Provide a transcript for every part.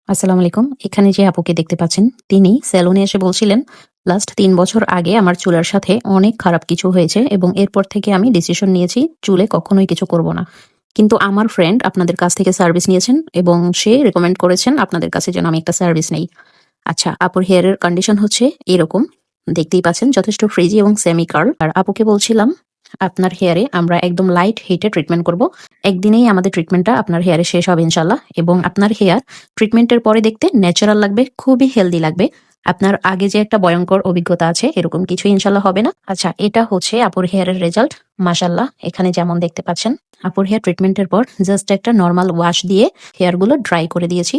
আসসালামু আলাইকুম। এখানে যে আপুকে দেখতে পাচ্ছেন, তিনি সেলুনে এসে বলছিলেন, লাস্ট ৩ বছর আগে আমার চুলের সাথে অনেক খারাপ কিছু হয়েছে এবং এরপর থেকে আমি ডিসিশন নিয়েছি চুলে কখনোই কিছু করব না। কিন্তু আমার ফ্রেন্ড আপনাদের কাছ থেকে সার্ভিস নিয়েছেন এবং সে রিকমেন্ড করেছেন আপনাদের কাছে যেন আমি একটা সার্ভিস নেই। আচ্ছা, আপুর হেয়ারের কন্ডিশন হচ্ছে এরকম। দেখতেই পাচ্ছেন যথেষ্ট ফ্রিজি এবং সেমি কার্ল। আর আপুকে বলছিলাম, আপনার হেয়ারে আমরা একদম লাইট হিটে ট্রিটমেন্ট করব। একদিনেই আমাদের ট্রিটমেন্টটা আপনার হেয়ারে শেষ হবে ইনশাআল্লাহ এবং আপনার হেয়ার ট্রিটমেন্টের পরে দেখতে ন্যাচারাল লাগবে, খুবই হেলদি লাগবে। আপনার আগে যে একটা ভয়ংকর অভিজ্ঞতা আছে এরকম কিছুই ইনশাআল্লাহ হবে না। আচ্ছা, এটা হচ্ছে আপুর হেয়ারের রেজাল্ট। মাশাআল্লাহ, এখানে যেমন দেখতে পাচ্ছেন আপুর হেয়ার ট্রিটমেন্টের পর জাস্ট একটা নরমাল ওয়াশ দিয়ে হেয়ারগুলো ড্রাই করে দিয়েছি।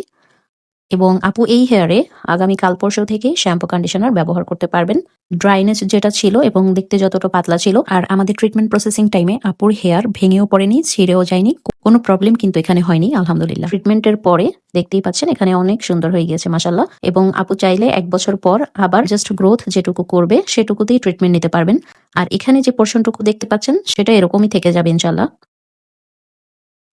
এবং আপু এই হেয়ারে আগামী কাল পরশু থেকে শ্যাম্পু কন্ডিশনার ব্যবহার করতে পারবেন। ড্রাইনেস যেটা ছিল এবং দেখতে যতটা পাতলা ছিল, আর আমাদের ট্রিটমেন্ট প্রসেসিং টাইমে আপুর হেয়ার ভেঙেও পড়েনি, ছিঁড়েও যায়নি, কোনো প্রবলেম কিন্তু এখানে হয়নি আলহামদুলিল্লাহ। ট্রিটমেন্টের পরে দেখতেই পাচ্ছেন এখানে অনেক সুন্দর হয়ে গিয়েছে মাশাআল্লাহ। এবং আপু চাইলে ১ বছর পর আবার জাস্ট গ্রোথ যেটুকু করবে সেটুকুতেই ট্রিটমেন্ট নিতে পারবেন। আর এখানে যে পোর্শনটুকু দেখতে পাচ্ছেন সেটা এরকমই থেকে যাবে ইনশাআল্লাহ।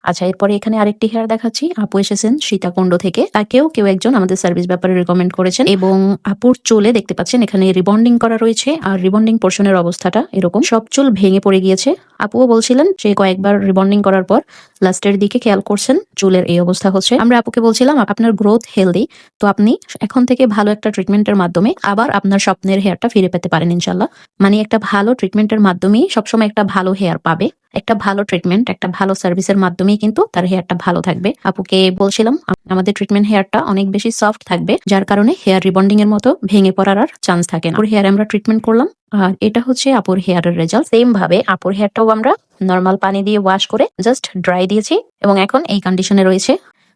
আচ্ছা, এরপরে এখানে আরেকটি হেয়ার দেখাচ্ছি। আপু এসেছেন সীতাকুণ্ড থেকে। তাকেও কেউ একজন আমাদের সার্ভিস ব্যাপারে রিকমেন্ড করেছেন এবং আপুর চুলে দেখতে পাচ্ছেন এখানে রিবন্ডিং করা রয়েছে। আর রিবন্ডিং পোর্শনের অবস্থাটা এরকম, সব চুল ভেঙে পড়ে গিয়েছে। আপুও বলছিলেন সে কয়েকবার রিবন্ডিং করার পর লাস্টের দিকে খেয়াল করছেন চুলের এই অবস্থা হচ্ছে। আমরা আপুকে বলছিলাম আপনার গ্রোথ হেলদি, তো আপনি এখন থেকে ভালো একটা ট্রিটমেন্টের মাধ্যমে আবার আপনার স্বপ্নের হেয়ারটা ফিরে পেতে পারেন ইনশাল্লাহ। মানে একটা ভালো ট্রিটমেন্টের মাধ্যমেই সবসময় একটা ভালো হেয়ার পাবে। একটা ভালো ট্রিটমেন্ট, একটা ভালো সার্ভিসের মাধ্যমেই কিন্তু তার হেয়ারটা ভালো থাকবে। আপুকে বলছিলাম আমাদের ট্রিটমেন্ট হেয়ারটা অনেক বেশি সফট থাকবে, যার কারণে হেয়ার রিবন্ডিং এর মতো ভেঙে পড়ার আর চান্স থাকে না। আপুর হেয়ার আমরা ট্রিটমেন্ট করলাম আর এটা হচ্ছে আপুর হেয়ারের রেজাল্ট। সেম ভাবে আপুর হেয়ারটাও আমরা নর্মাল পানি দিয়ে ওয়াশ করে জাস্ট ড্রাই দিয়েছি এবং এখন এই কন্ডিশনে রয়েছে।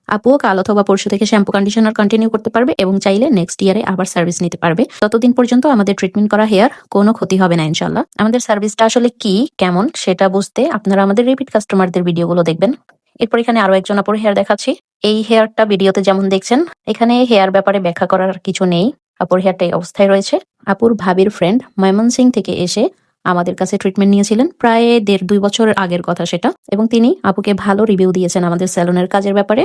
আপুও কাল অথবা পরশু থেকে শ্যাম্পু কন্ডিশনার কন্টিনিউ করতে পারবে এবং চাইলে নেক্সট ইয়ারে আবার সার্ভিস নিতে পারবে। ততদিন পর্যন্ত আমাদের ট্রিটমেন্ট করা হেয়ার কোনো ক্ষতি হবে না ইনশাল্লাহ। আমাদের সার্ভিসটা আসলে কি কেমন সেটা বুঝতে আপনারা আমাদের রিপিট কাস্টমারদের ভিডিওগুলো দেখবেন। এরপর এখানে আরো একজন আপুর হেয়ার দেখাচ্ছি। এই হেয়ারটা ভিডিওতে যেমন দেখছেন, এখানে হেয়ার ব্যাপারে ব্যাখ্যা করার কিছু নেই। আপুর হেয়ারটা এই অবস্থায় রয়েছে। আপুর ভাবির ফ্রেন্ড ময়মনসিং থেকে এসে আমাদের কাছে ট্রিটমেন্ট নিয়েছিলেন, প্রায় ১.৫-২ বছর আগের কথা সেটা, এবং তিনি আপুকে ভালো রিভিউ দিয়েছেন আমাদের সেলুনের কাজের ব্যাপারে।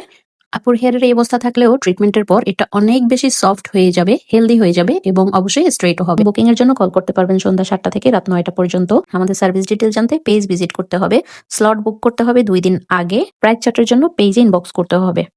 আপুর হেয়ারের এই অবস্থা থাকলেও ট্রিটমেন্টের পর এটা অনেক বেশি সফট হয়ে যাবে, হেলদি হয়ে যাবে এবং অবশ্যই স্ট্রেটও হবে। বুকিং এর জন্য কল করতে পারবেন সন্ধ্যা ৭টা থেকে রাত ৯টা পর্যন্ত। আমাদের সার্ভিস ডিটেইল জানতে পেজ ভিজিট করতে হবে। স্লট বুক করতে হবে ২ দিন আগে। প্রাইস চার্টের জন্য পেজে ইনবক্স করতে হবে।